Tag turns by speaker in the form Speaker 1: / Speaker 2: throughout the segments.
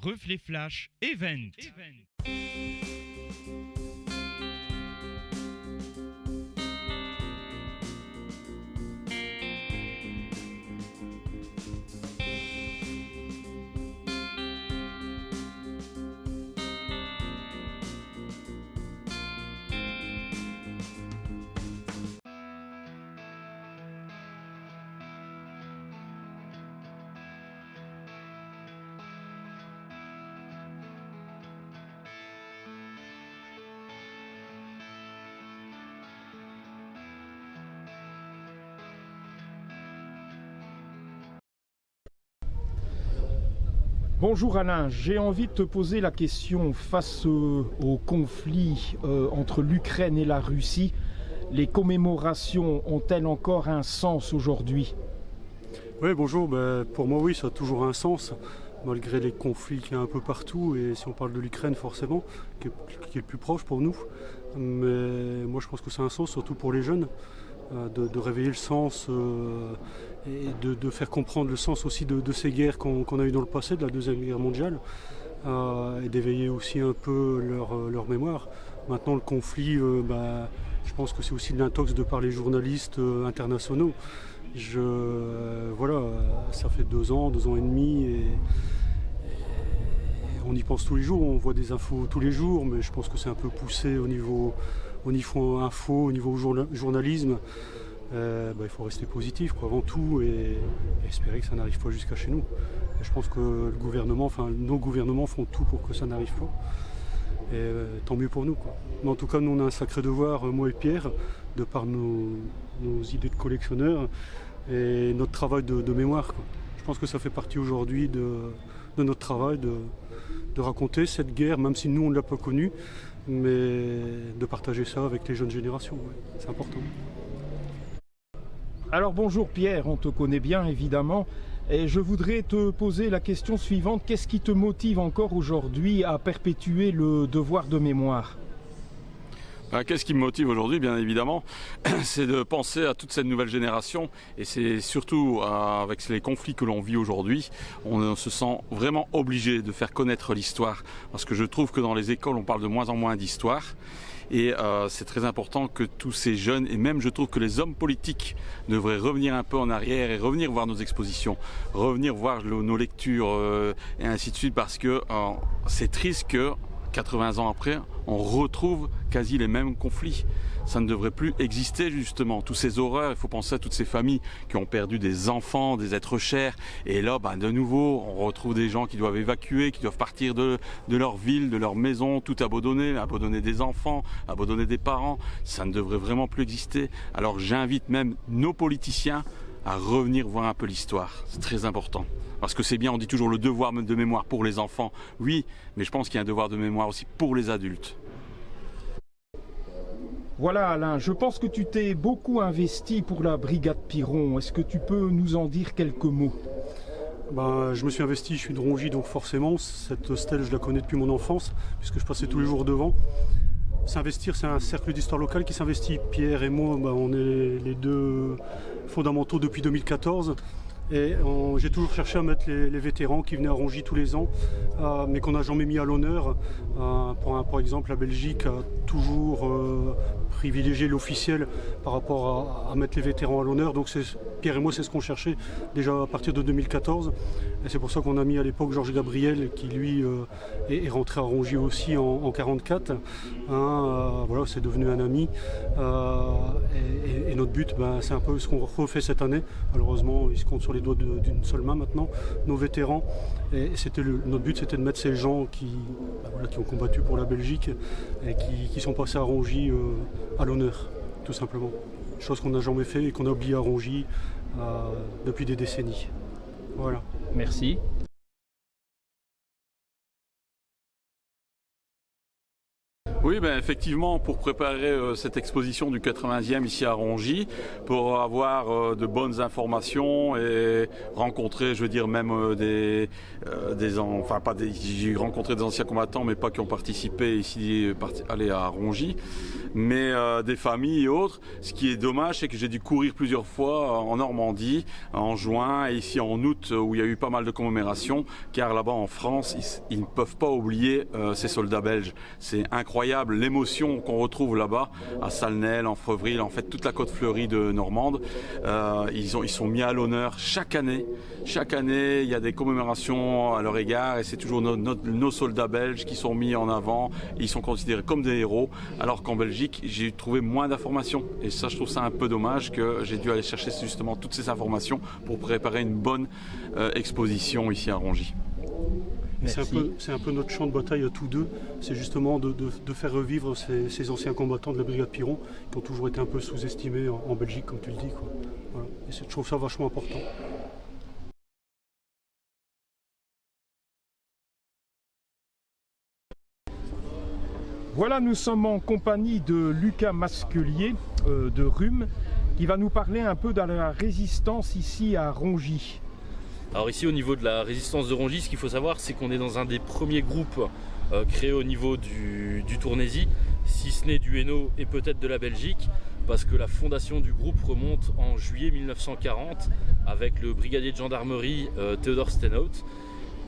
Speaker 1: Reflet Flash Event.
Speaker 2: Bonjour Alain, j'ai envie de te poser la question face au conflit entre l'Ukraine et la Russie. Les commémorations ont-elles encore un sens aujourd'hui?
Speaker 3: Oui, bonjour. Pour moi, oui, ça a toujours un sens, malgré les conflits qu'il y a un peu partout. Et si on parle de l'Ukraine, forcément, qui est le plus proche pour nous. Mais moi, je pense que ça a un sens, surtout pour les jeunes, de réveiller le sens et de faire comprendre le sens aussi de ces guerres qu'on a eues dans le passé, de la Deuxième Guerre mondiale, et d'éveiller aussi un peu leur mémoire. Maintenant, le conflit, je pense que c'est aussi de l'intox de par les journalistes internationaux. Voilà, ça fait 2 ans et demi, et on y pense tous les jours, on voit des infos tous les jours, mais je pense que c'est un peu poussé au niveau info, au niveau journalisme. Il faut rester positif avant tout et espérer que ça n'arrive pas jusqu'à chez nous. Et je pense que nos gouvernements font tout pour que ça n'arrive pas. Et tant mieux pour nous, quoi. Mais en tout cas, nous on a un sacré devoir, moi et Pierre, de par nos idées de collectionneurs et notre travail de mémoire, quoi. Je pense que ça fait partie aujourd'hui de notre travail de raconter cette guerre, même si nous on ne l'a pas connue, mais de partager ça avec les jeunes générations, ouais. C'est important.
Speaker 2: Alors bonjour Pierre, on te connaît bien évidemment, et je voudrais te poser la question suivante. Qu'est-ce qui te motive encore aujourd'hui à perpétuer le devoir de mémoire?
Speaker 4: Qu'est-ce qui me motive aujourd'hui, bien évidemment, c'est de penser à toute cette nouvelle génération, et c'est surtout avec les conflits que l'on vit aujourd'hui, on se sent vraiment obligé de faire connaître l'histoire, parce que je trouve que dans les écoles on parle de moins en moins d'histoire, et c'est très important que tous ces jeunes, et même je trouve que les hommes politiques devraient revenir un peu en arrière et revenir voir nos expositions, revenir voir nos lectures et ainsi de suite, parce que c'est triste que 80 ans après, on retrouve quasi les mêmes conflits. Ça ne devrait plus exister justement. Toutes ces horreurs, il faut penser à toutes ces familles qui ont perdu des enfants, des êtres chers. Et là, de nouveau, on retrouve des gens qui doivent évacuer, qui doivent partir de leur ville, de leur maison, tout abandonner des enfants, abandonner des parents. Ça ne devrait vraiment plus exister. Alors j'invite même nos politiciens à revenir voir un peu l'histoire. C'est très important. Parce que c'est bien, on dit toujours le devoir de mémoire pour les enfants. Oui, mais je pense qu'il y a un devoir de mémoire aussi pour les adultes.
Speaker 2: Voilà Alain, je pense que tu t'es beaucoup investi pour la brigade Piron. Est-ce que tu peux nous en dire quelques mots?
Speaker 3: Je me suis investi, je suis de Rongy, donc forcément, cette stèle, je la connais depuis mon enfance, puisque je passais tous les jours devant. S'investir, c'est un cercle d'histoire locale qui s'investit. Pierre et moi, on est les deux fondamentaux depuis 2014. Et j'ai toujours cherché à mettre les vétérans qui venaient à Rongy tous les ans, mais qu'on n'a jamais mis à l'honneur. Par exemple, la Belgique a toujours privilégié l'officiel par rapport à mettre les vétérans à l'honneur. Donc Pierre et moi, c'est ce qu'on cherchait déjà à partir de 2014. Et c'est pour ça qu'on a mis à l'époque Georges Gabriel, qui lui est rentré à Rongy aussi en 1944. Voilà, c'est devenu un ami. Et notre but, c'est un peu ce qu'on refait cette année. Malheureusement, il se compte sur les doigts d'une seule main maintenant, nos vétérans. Et notre but, c'était de mettre ces gens qui ont combattu pour la Belgique et qui sont passés à Rongy à l'honneur, tout simplement. Chose qu'on n'a jamais fait et qu'on a oublié à Rongy depuis des décennies. Voilà.
Speaker 2: Merci.
Speaker 4: Oui, ben effectivement, pour préparer cette exposition du 80e ici à Rongy, pour avoir de bonnes informations et rencontrer, je veux dire, même j'ai rencontré des anciens combattants, mais pas qui ont participé ici, aller à Rongy, mais des familles et autres. Ce qui est dommage, c'est que j'ai dû courir plusieurs fois en Normandie, en juin et ici en août, où il y a eu pas mal de commémorations, car là-bas en France, ils ne peuvent pas oublier ces soldats belges. C'est incroyable l'émotion qu'on retrouve là-bas, à Salnel, en Frevril, en fait toute la côte fleurie de Normande. Ils sont mis à l'honneur chaque année. Chaque année, il y a des commémorations à leur égard et c'est toujours nos soldats belges qui sont mis en avant. Ils sont considérés comme des héros, alors qu'en Belgique, j'ai trouvé moins d'informations. Et ça, je trouve ça un peu dommage que j'ai dû aller chercher justement toutes ces informations pour préparer une bonne exposition ici à Rongy.
Speaker 3: C'est un peu notre champ de bataille à tous deux, c'est justement de faire revivre ces anciens combattants de la brigade Piron qui ont toujours été un peu sous-estimés en Belgique, comme tu le dis, quoi. Voilà. Et je trouve ça vachement important.
Speaker 2: Voilà, nous sommes en compagnie de Lucas Masquelier de RUM qui va nous parler un peu de la résistance ici à Rongy.
Speaker 5: Alors ici au niveau de la résistance de Rongy, ce qu'il faut savoir c'est qu'on est dans un des premiers groupes créés au niveau du Tournaisis, si ce n'est du Hainaut et peut-être de la Belgique, parce que la fondation du groupe remonte en juillet 1940 avec le brigadier de gendarmerie Theodor Steenhout,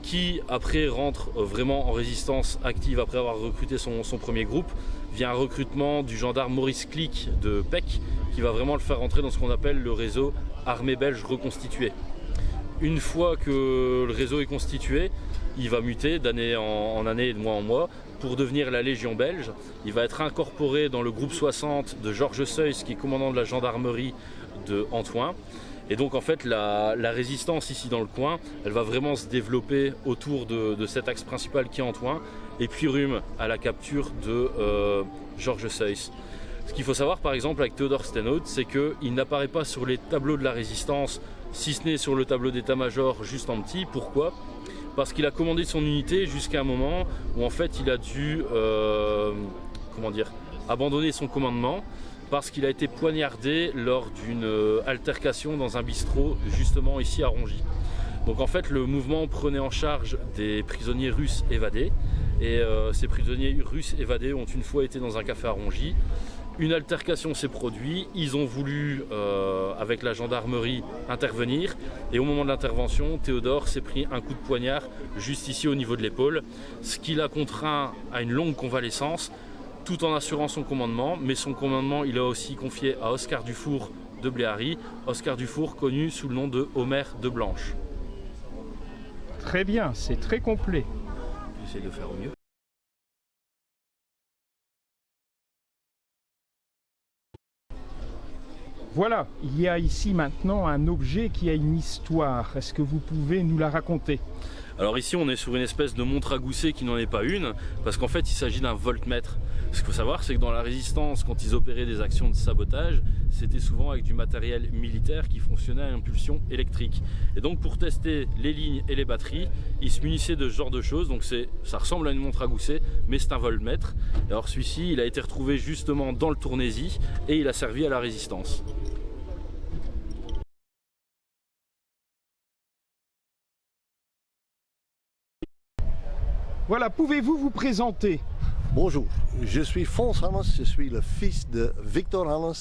Speaker 5: qui après rentre vraiment en résistance active après avoir recruté son premier groupe, via un recrutement du gendarme Maurice Click de Pec, qui va vraiment le faire rentrer dans ce qu'on appelle le réseau armée belge reconstituée. Une fois que le réseau est constitué, il va muter d'année en année et de mois en mois pour devenir la Légion belge. Il va être incorporé dans le groupe 60 de Georges Seuys, qui est commandant de la gendarmerie de Antoing. Et donc en fait la résistance ici dans le coin, elle va vraiment se développer autour de cet axe principal qui est Antoing, et puis RUM à la capture de Georges Seuys. Ce qu'il faut savoir par exemple avec Theodor Steenhout, c'est qu'il n'apparaît pas sur les tableaux de la résistance, si ce n'est sur le tableau d'état-major juste en petit. Pourquoi ? Parce qu'il a commandé son unité jusqu'à un moment où en fait il a dû abandonner son commandement parce qu'il a été poignardé lors d'une altercation dans un bistrot justement ici à Rongy. Donc en fait le mouvement prenait en charge des prisonniers russes évadés et ces prisonniers russes évadés ont une fois été dans un café à Rongy. Une altercation s'est produite, ils ont voulu, avec la gendarmerie, intervenir. Et au moment de l'intervention, Théodore s'est pris un coup de poignard juste ici au niveau de l'épaule, ce qui l'a contraint à une longue convalescence, tout en assurant son commandement. Mais son commandement, il a aussi confié à Oscar Dufour de Bléhary, Oscar Dufour connu sous le nom de Omer de Blanche.
Speaker 2: Très bien, c'est très complet.
Speaker 5: J'essaie de faire au mieux.
Speaker 2: Voilà, il y a ici maintenant un objet qui a une histoire. Est-ce que vous pouvez nous la raconter ?
Speaker 5: Alors ici on est sur une espèce de montre à gousset qui n'en est pas une, parce qu'en fait il s'agit d'un voltmètre. Ce qu'il faut savoir c'est que dans la résistance, quand ils opéraient des actions de sabotage, c'était souvent avec du matériel militaire qui fonctionnait à impulsion électrique. Et donc pour tester les lignes et les batteries, ils se munissaient de ce genre de choses. Donc ça ressemble à une montre à gousset, mais c'est un voltmètre. Et alors celui-ci, il a été retrouvé justement dans le Tournaisis et il a servi à la résistance.
Speaker 2: Voilà, pouvez-vous vous présenter ?
Speaker 6: Bonjour, je suis Fons Hannes, je suis le fils de Victor Hannes,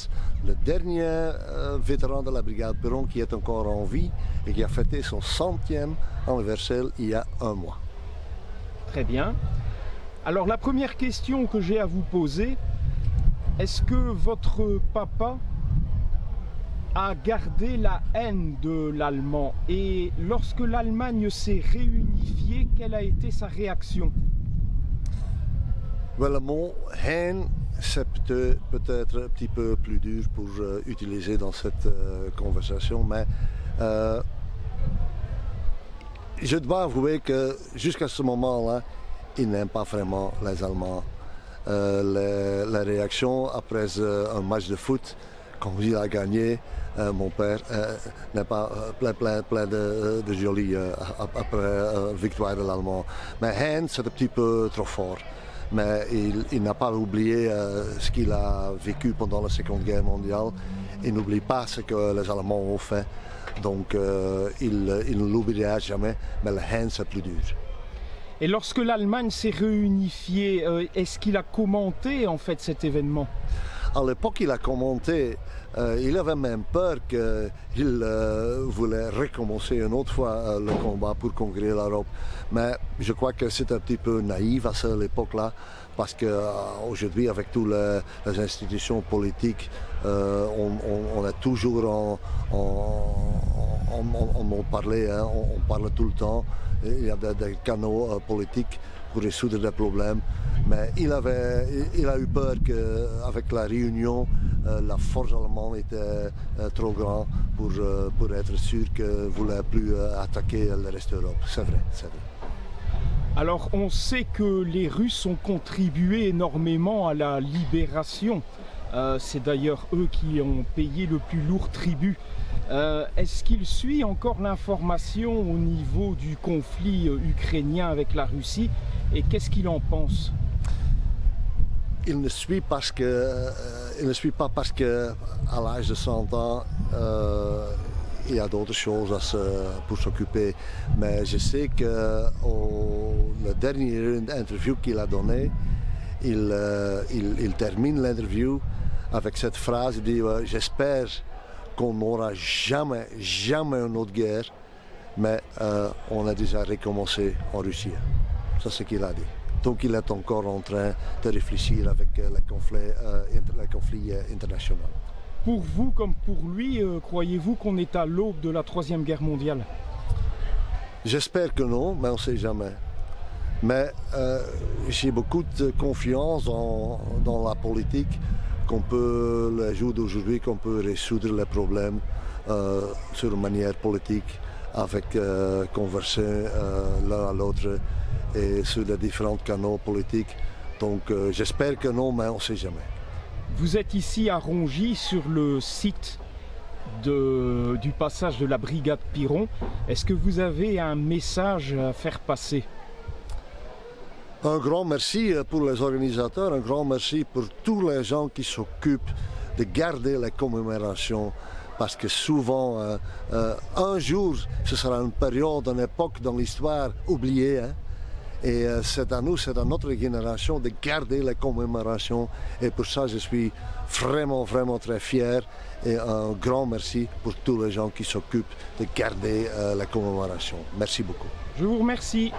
Speaker 6: le dernier vétéran de la brigade Piron qui est encore en vie et qui a fêté son 100e anniversaire il y a un mois.
Speaker 2: Très bien. Alors la première question que j'ai à vous poser, est-ce que votre papa a gardé la haine de l'Allemand et lorsque l'Allemagne s'est réunifiée, quelle a été sa réaction ?
Speaker 6: Well, le mot haine, c'est peut-être un petit peu plus dur pour utiliser dans cette conversation, mais je dois avouer que jusqu'à ce moment-là, il n'aime pas vraiment les Allemands. La réaction après un match de foot, quand il a gagné, mon père n'est pas plein de jolie après victoire de l'Allemand. Mais haine, c'est un petit peu trop fort. mais il n'a pas oublié ce qu'il a vécu pendant la Seconde Guerre mondiale. Il n'oublie pas ce que les Allemands ont fait. Donc il ne l'oubliera jamais, mais la haine c'est plus dur.
Speaker 2: Et lorsque l'Allemagne s'est réunifiée, est-ce qu'il a commenté en fait cet événement?
Speaker 6: À l'époque, il a commenté, il avait même peur qu'il voulait recommencer une autre fois le combat pour conquérir l'Europe. Mais je crois que c'est un petit peu naïf à cette époque-là, parce qu'aujourd'hui, avec toutes les institutions politiques, on est toujours en parler, hein, on parle tout le temps. Il y a des canaux politiques pour résoudre des problèmes. Mais il a eu peur qu'avec la réunion, la force allemande était trop grande pour être sûr qu'elle ne voulait plus attaquer le reste de l'Europe. C'est vrai, c'est vrai.
Speaker 2: Alors on sait que les Russes ont contribué énormément à la libération. C'est d'ailleurs eux qui ont payé le plus lourd tribut. Est-ce qu'il suit encore l'information au niveau du conflit ukrainien avec la Russie et qu'est-ce qu'il en pense?
Speaker 6: Il ne suit pas parce que à l'âge de 100 ans, il y a d'autres choses pour s'occuper. Mais je sais que la dernière interview qu'il a donnée, il termine l'interview avec cette phrase, il dit j'espère qu'on n'aura jamais une autre guerre, mais on a déjà recommencé en Russie. C'est ce qu'il a dit. Donc il est encore en train de réfléchir avec les conflits internationaux.
Speaker 2: Pour vous comme pour lui, croyez-vous qu'on est à l'aube de la Troisième Guerre mondiale?
Speaker 6: J'espère que non, mais on ne sait jamais. Mais j'ai beaucoup de confiance dans la politique, qu'on peut, le jour d'aujourd'hui, qu'on peut résoudre les problèmes sur une manière politique, avec converser l'un à l'autre et sur les différents canaux politiques. Donc j'espère que non, mais on ne sait jamais.
Speaker 2: Vous êtes ici à Rongy sur le site du passage de la brigade Piron. Est-ce que vous avez un message à faire passer?
Speaker 6: Un grand merci pour les organisateurs, un grand merci pour tous les gens qui s'occupent de garder les commémorations. Parce que souvent, un jour, ce sera une période, une époque dans l'histoire oubliée. Hein? Et c'est à nous, c'est à notre génération de garder les commémorations. Et pour ça, je suis vraiment très fier. Et un grand merci pour tous les gens qui s'occupent de garder les commémorations. Merci beaucoup.
Speaker 2: Je vous remercie.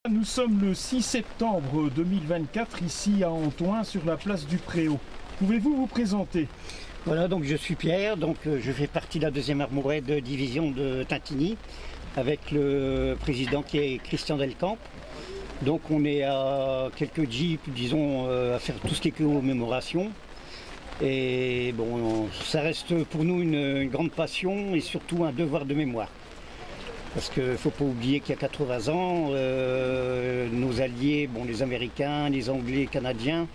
Speaker 2: Nous sommes le 6 septembre 2024 ici à Antoing sur la place du Préau. Pouvez-vous vous présenter?
Speaker 7: Voilà, donc je suis Pierre, donc je fais partie de la 2e armorée de division de Tintigny avec le président qui est Christian Delcamp. Donc on est à quelques jeeps, disons, à faire tout ce qui est commémoration. Et bon, ça reste pour nous une grande passion et surtout un devoir de mémoire. Parce qu'il ne faut pas oublier qu'il y a 80 ans, nos alliés, bon, les Américains, les Anglais, les Canadiens,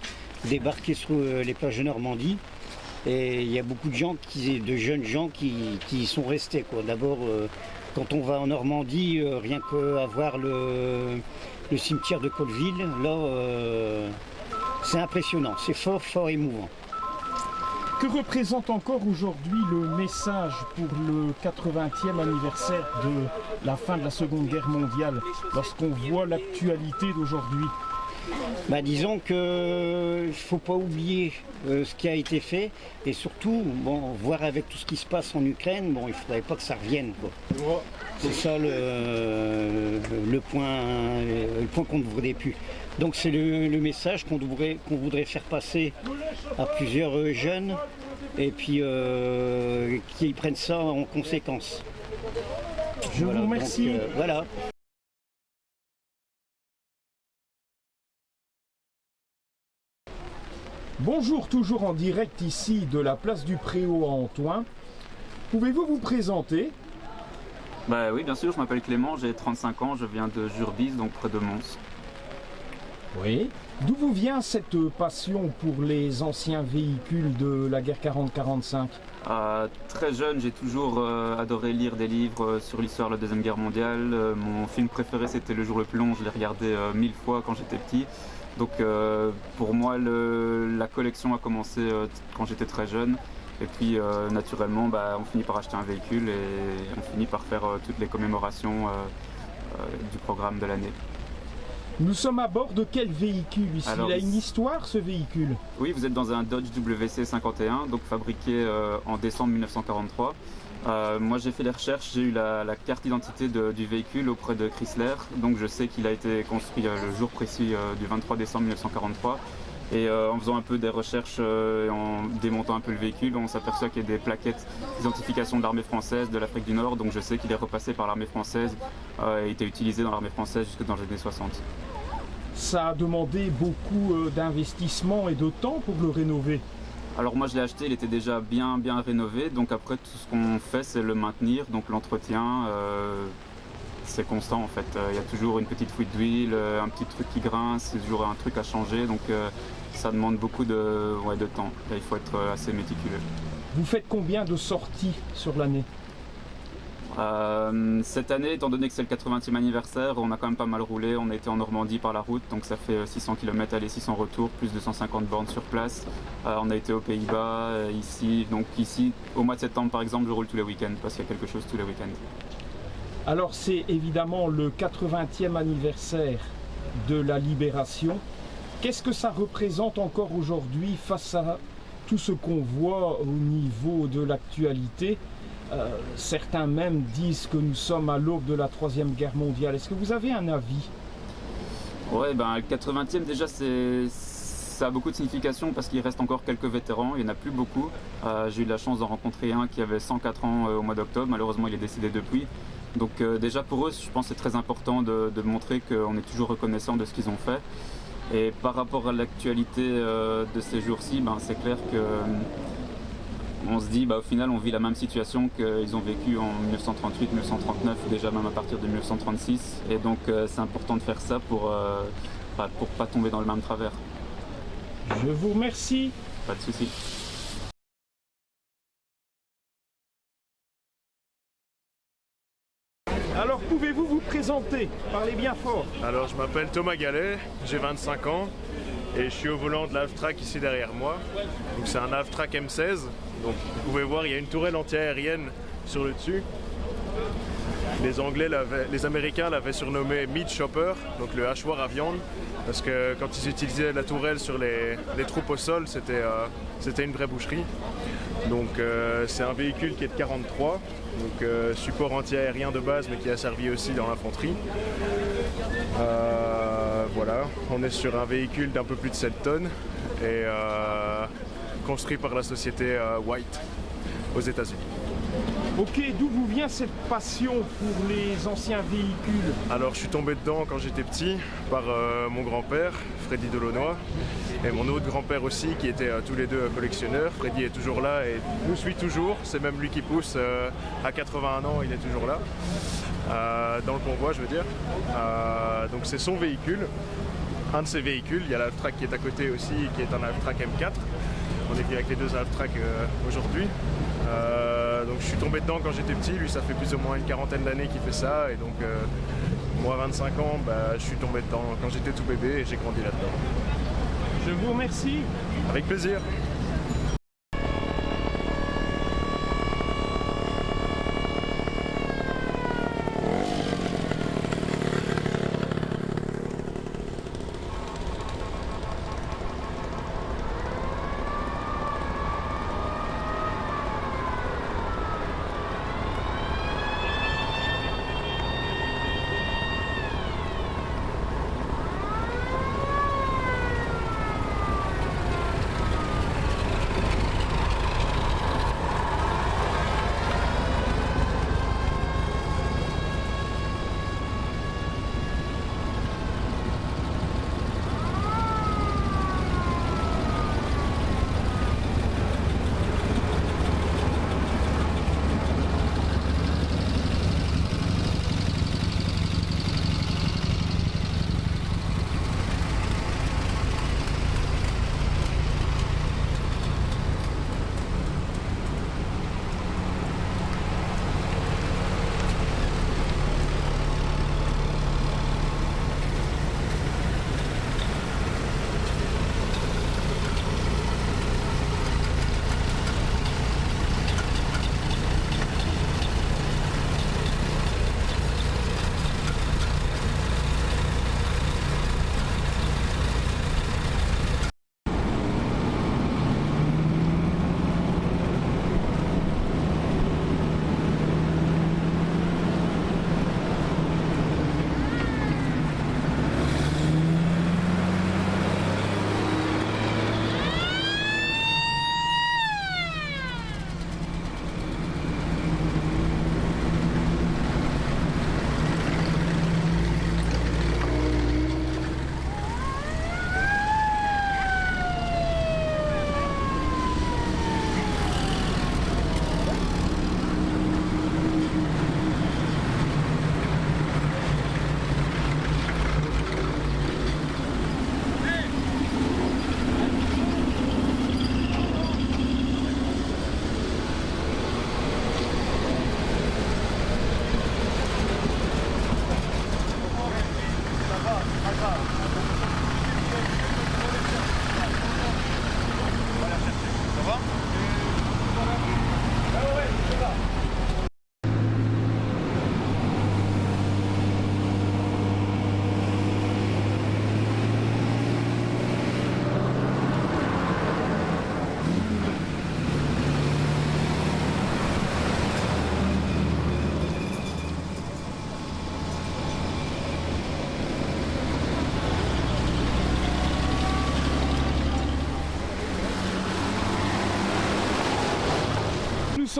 Speaker 7: débarquaient sur les plages de Normandie. Et il y a beaucoup de jeunes gens qui sont restés. D'abord, quand on va en Normandie, rien qu'à voir le cimetière de Colleville, là, c'est impressionnant, c'est fort émouvant.
Speaker 2: Que représente encore aujourd'hui le message pour le 80e anniversaire de la fin de la Seconde Guerre mondiale, lorsqu'on voit l'actualité d'aujourd'hui?
Speaker 7: Disons qu'il ne faut pas oublier ce qui a été fait et surtout voir avec tout ce qui se passe en Ukraine, il ne faudrait pas que ça revienne. C'est ça le point qu'on ne voudrait plus. Donc c'est le message qu'on voudrait faire passer à plusieurs jeunes et puis qu'ils prennent ça en conséquence.
Speaker 2: Je vous remercie.
Speaker 7: Donc, voilà.
Speaker 2: Bonjour, toujours en direct ici de la place du Préau à Antoing. Pouvez-vous vous présenter?
Speaker 8: Oui, bien sûr, je m'appelle Clément, j'ai 35 ans, je viens de Jurbise, donc près de Mons.
Speaker 2: Oui. D'où vous vient cette passion pour les anciens véhicules de la guerre 40-45?
Speaker 8: Très jeune, j'ai toujours adoré lire des livres sur l'histoire de la Deuxième Guerre mondiale. Mon film préféré, c'était Le jour le plus long, je l'ai regardé 1000 fois quand j'étais petit. Donc pour moi, la collection a commencé quand j'étais très jeune. Et puis naturellement, on finit par acheter un véhicule et on finit par faire toutes les commémorations du programme de l'année.
Speaker 2: Nous sommes à bord de quel véhicule ici?
Speaker 8: Alors,
Speaker 2: il a une histoire, ce véhicule?
Speaker 8: Oui, vous êtes dans un Dodge WC 51, donc fabriqué en décembre 1943. Moi j'ai fait les recherches, j'ai eu la carte d'identité du véhicule auprès de Chrysler, donc je sais qu'il a été construit le jour précis du 23 décembre 1943. Et en faisant un peu des recherches et en démontant un peu le véhicule, on s'aperçoit qu'il y a des plaquettes d'identification de l'armée française de l'Afrique du Nord, donc je sais qu'il est repassé par l'armée française et été utilisé dans l'armée française jusque dans les années 60.
Speaker 2: Ça a demandé beaucoup d'investissement et de temps pour le rénover.
Speaker 8: Alors moi je l'ai acheté, il était déjà bien rénové, donc après tout ce qu'on fait c'est le maintenir, donc l'entretien, c'est constant en fait. Il y a toujours une petite fuite d'huile, un petit truc qui grince, c'est toujours un truc à changer, donc ça demande beaucoup de temps. Et il faut être assez méticuleux.
Speaker 2: Vous faites combien de sorties sur l'année?
Speaker 8: Cette année, étant donné que c'est le 80e anniversaire, on a quand même pas mal roulé. On a été en Normandie par la route, donc ça fait 600 km aller, 600 retours, plus de 150 bornes sur place. On a été aux Pays-Bas, ici. Donc ici, au mois de septembre par exemple, je roule tous les week-ends parce qu'il y a quelque chose tous les week-ends.
Speaker 2: Alors c'est évidemment le 80e anniversaire de la Libération. Qu'est-ce que ça représente encore aujourd'hui face à tout ce qu'on voit au niveau de l'actualité? Certains même disent que nous sommes à l'aube de la Troisième Guerre mondiale. Est-ce que vous avez un avis?
Speaker 8: Ouais, le 80e déjà ça a beaucoup de signification parce qu'il reste encore quelques vétérans, il n'y en a plus beaucoup. J'ai eu la chance d'en rencontrer un qui avait 104 ans au mois d'octobre, malheureusement il est décédé depuis. Donc déjà pour eux, je pense que c'est très important de montrer qu'on est toujours reconnaissant de ce qu'ils ont fait. Et par rapport à l'actualité de ces jours-ci, c'est clair que on se dit au final on vit la même situation qu'ils ont vécu en 1938, 1939, déjà même à partir de 1936. Et donc c'est important de faire ça pour pas tomber dans le même travers.
Speaker 2: Je vous remercie.
Speaker 8: Pas de souci.
Speaker 2: Alors pouvez-vous vous présenter? Parlez bien fort.
Speaker 9: Alors je m'appelle Thomas Gallet, j'ai 25 ans et je suis au volant de l'Avtrac ici derrière moi. Donc c'est un Avtrac M16. Donc vous pouvez voir il y a une tourelle anti-aérienne sur le dessus. Les Américains l'avaient surnommé Meat Chopper, donc le hachoir à viande, parce que quand ils utilisaient la tourelle sur les troupes au sol, c'était une vraie boucherie. Donc c'est un véhicule qui est de 43, donc support anti-aérien de base, mais qui a servi aussi dans l'infanterie. Voilà, on est sur un véhicule d'un peu plus de 7 tonnes et construit par la société White aux États-Unis.
Speaker 2: Ok, d'où vous vient cette passion pour les anciens véhicules?
Speaker 9: Alors je suis tombé dedans quand j'étais petit par mon grand-père, Freddy Delaunoy, et mon autre grand-père aussi qui étaient tous les deux collectionneurs. Freddy est toujours là et nous suit toujours, c'est même lui qui pousse, à 81 ans il est toujours là, dans le convoi je veux dire. Donc c'est son véhicule, un de ses véhicules, il y a l'Avtrac qui est à côté aussi qui est un Avtrac M4. On est venu avec les deux Avtrac aujourd'hui. Donc je suis tombé dedans quand j'étais petit, lui ça fait plus ou moins une quarantaine d'années qu'il fait ça et donc moi 25 ans, je suis tombé dedans quand j'étais tout bébé et j'ai grandi là-dedans.
Speaker 2: Je vous remercie.
Speaker 9: Avec plaisir.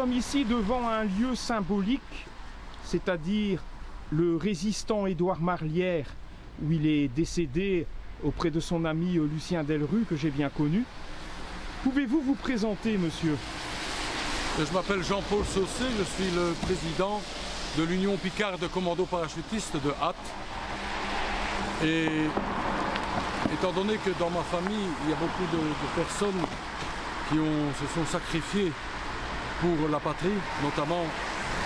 Speaker 2: sommes ici devant un lieu symbolique, c'est-à-dire le résistant Édouard Marlière, où il est décédé auprès de son ami Lucien Delru, que j'ai bien connu. Pouvez-vous vous présenter, monsieur?
Speaker 10: Je m'appelle Jean-Paul Saucé, je suis le président de l'Union Picarde Commando Parachutiste de Hatt. Et étant donné que dans ma famille, il y a beaucoup de personnes qui se sont sacrifiées pour la patrie, notamment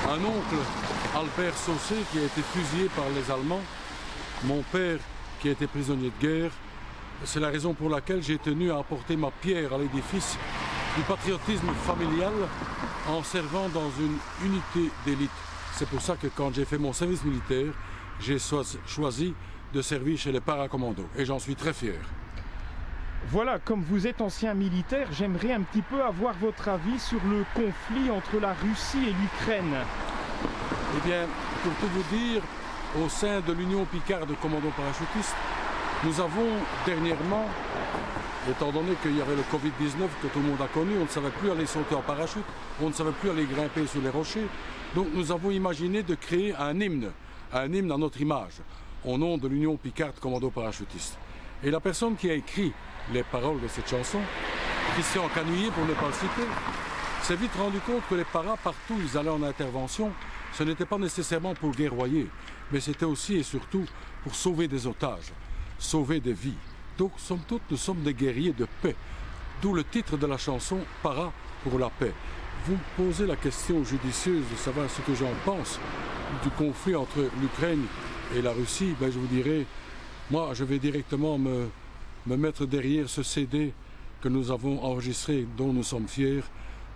Speaker 10: un oncle, Albert Saucé, qui a été fusillé par les Allemands, mon père qui a été prisonnier de guerre. C'est la raison pour laquelle j'ai tenu à apporter ma pierre à l'édifice du patriotisme familial en servant dans une unité d'élite. C'est pour ça que quand j'ai fait mon service militaire, j'ai choisi de servir chez les paracommandos et j'en suis très fier.
Speaker 2: Voilà, comme vous êtes ancien militaire, j'aimerais un petit peu avoir votre avis sur le conflit entre la Russie et l'Ukraine.
Speaker 10: Eh bien, pour tout vous dire, au sein de l'Union Picarde Commando Parachutiste, nous avons dernièrement, étant donné qu'il y avait le Covid-19 que tout le monde a connu, on ne savait plus aller sauter en parachute, on ne savait plus aller grimper sur les rochers, donc nous avons imaginé de créer un hymne à notre image, au nom de l'Union Picarde Commando Parachutiste. Et la personne qui a écrit les paroles de cette chanson, Christian Canouillet pour ne pas le citer, s'est vite rendu compte que les paras, partout où ils allaient en intervention, ce n'était pas nécessairement pour guerroyer, mais c'était aussi et surtout pour sauver des otages, sauver des vies. Donc, somme toute, nous sommes des guerriers de paix, d'où le titre de la chanson « Para pour la paix ». Vous me posez la question judicieuse de savoir ce que j'en pense du conflit entre l'Ukraine et la Russie, ben je vous dirais, moi je vais directement me mettre derrière ce CD que nous avons enregistré, dont nous sommes fiers.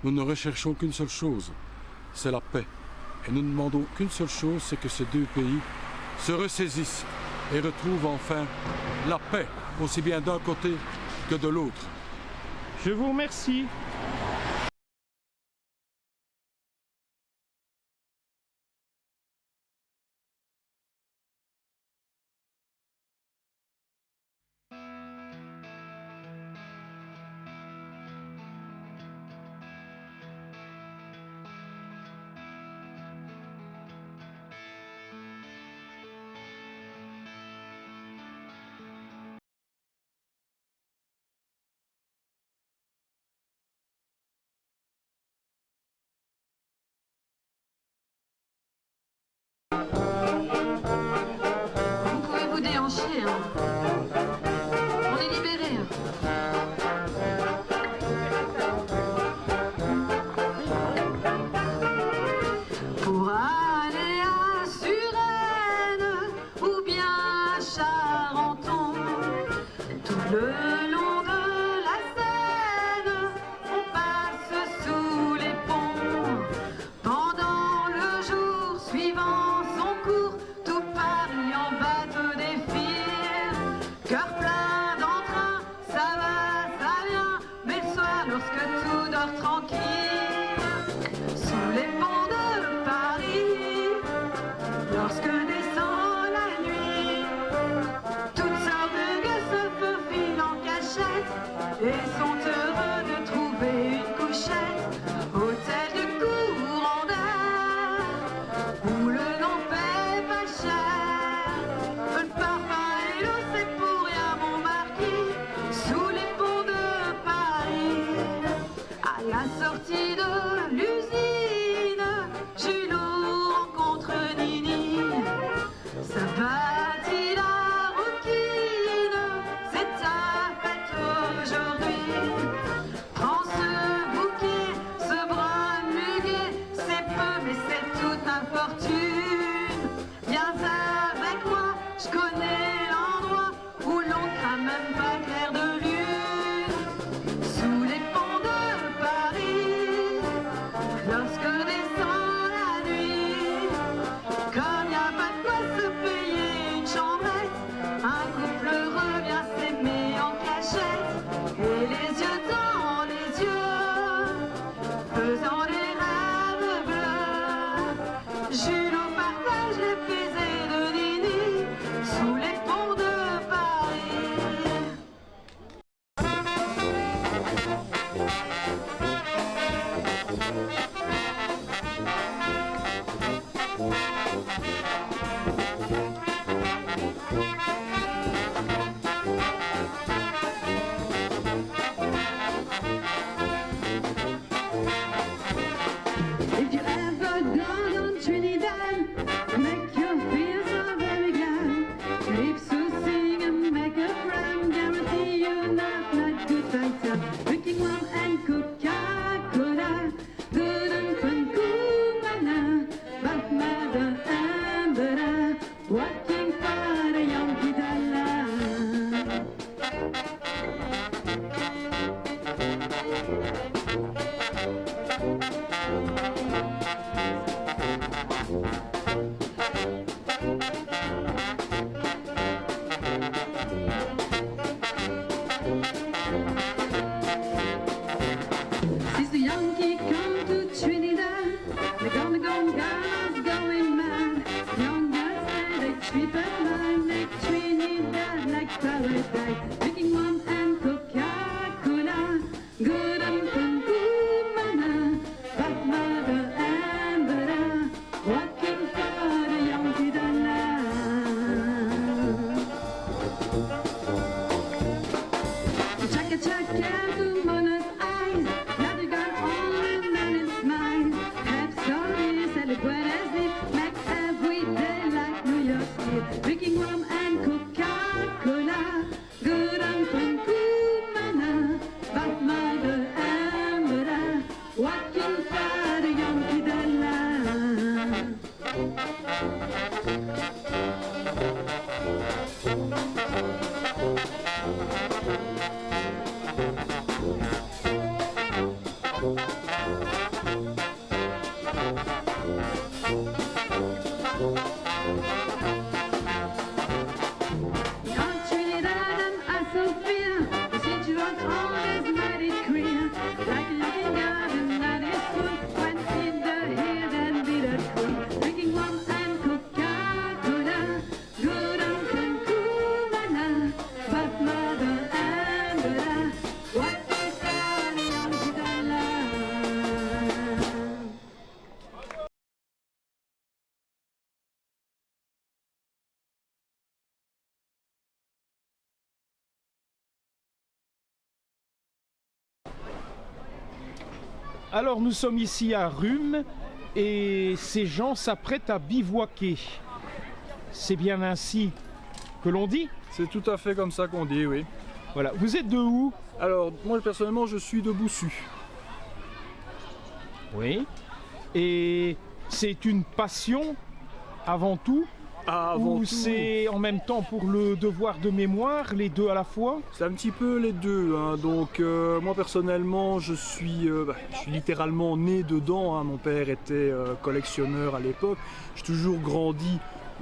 Speaker 10: Nous ne recherchons qu'une seule chose, c'est la paix. Et nous ne demandons qu'une seule chose, c'est que ces deux pays se ressaisissent et retrouvent enfin la paix, aussi bien d'un côté que de l'autre.
Speaker 2: Je vous remercie.
Speaker 11: On est libérés. Pour aller à Suresnes ou bien à Charenton, tout le long de la Seine, on passe sous les ponts. Pendant le jour suivant son cours, tout Paris en bateau défile. Cœur plein d'entrain, ça va, ça vient, mais le soir lorsque tout dort tranquille, sous les ponts de Paris, lorsque descend la nuit, toutes sortes de gueux se faufilent en cachette et sont heureux de trouver une couchette, hôtel de courant d'air, où le nom paie pas cher, le parfum et l'eau c'est pour rien mon marquis, sous les ponts de Paris, à la sortie de l'usine, Jules rencontre Nini, ça bâtit la rouquine, c'est ta fête aujourd'hui.
Speaker 2: Alors nous sommes ici à Rhume et ces gens s'apprêtent à bivouaquer. C'est bien ainsi que l'on dit?
Speaker 12: C'est tout à fait comme ça qu'on dit, oui.
Speaker 2: Voilà. Vous êtes de où?
Speaker 12: Alors moi personnellement je suis de Boussu.
Speaker 2: Oui. Et c'est une passion avant tout? Ou c'est en même temps pour le devoir de mémoire, les deux à la fois?
Speaker 12: C'est un petit peu les deux, hein. Donc moi personnellement je suis littéralement né dedans, hein. Mon père était collectionneur à l'époque, j'ai toujours grandi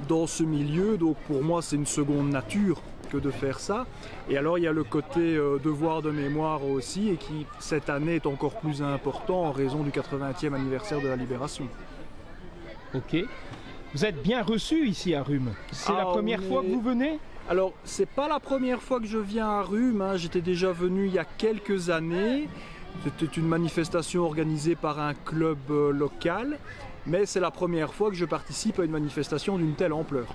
Speaker 12: dans ce milieu, donc pour moi c'est une seconde nature que de faire ça. Et alors il y a le côté devoir de mémoire aussi, et qui cette année est encore plus important en raison du 80e anniversaire de la Libération.
Speaker 2: Ok. Vous êtes bien reçu ici à Rhume. C'est la première fois que vous venez?
Speaker 12: Alors, c'est pas la première fois que je viens à Rhume, hein. J'étais déjà venu il y a quelques années. C'était une manifestation organisée par un club local. Mais c'est la première fois que je participe à une manifestation d'une telle ampleur.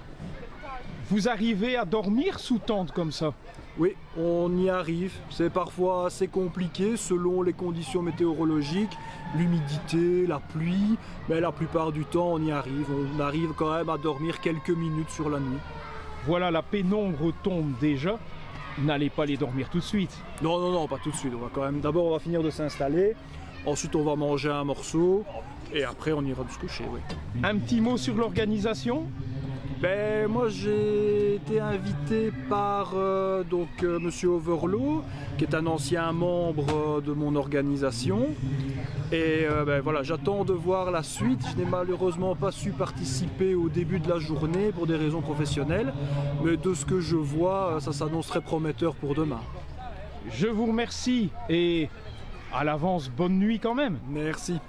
Speaker 2: Vous arrivez à dormir sous tente comme ça?
Speaker 12: Oui, on y arrive. C'est parfois assez compliqué selon les conditions météorologiques, l'humidité, la pluie, mais la plupart du temps on y arrive. On arrive quand même à dormir quelques minutes sur la nuit.
Speaker 2: Voilà, la pénombre tombe déjà. N'allez pas les dormir tout de suite.
Speaker 12: Non, non, non, pas tout de suite. On va quand même. D'abord on va finir de s'installer, ensuite on va manger un morceau, et après on ira se coucher, oui.
Speaker 2: Un petit mot sur l'organisation?
Speaker 12: Ben, moi j'ai été invité par Monsieur Overlo, qui est un ancien membre de mon organisation. Et voilà, j'attends de voir la suite. Je n'ai malheureusement pas su participer au début de la journée pour des raisons professionnelles. Mais de ce que je vois, ça s'annoncerait prometteur pour demain.
Speaker 2: Je vous remercie et à l'avance, bonne nuit quand même.
Speaker 12: Merci.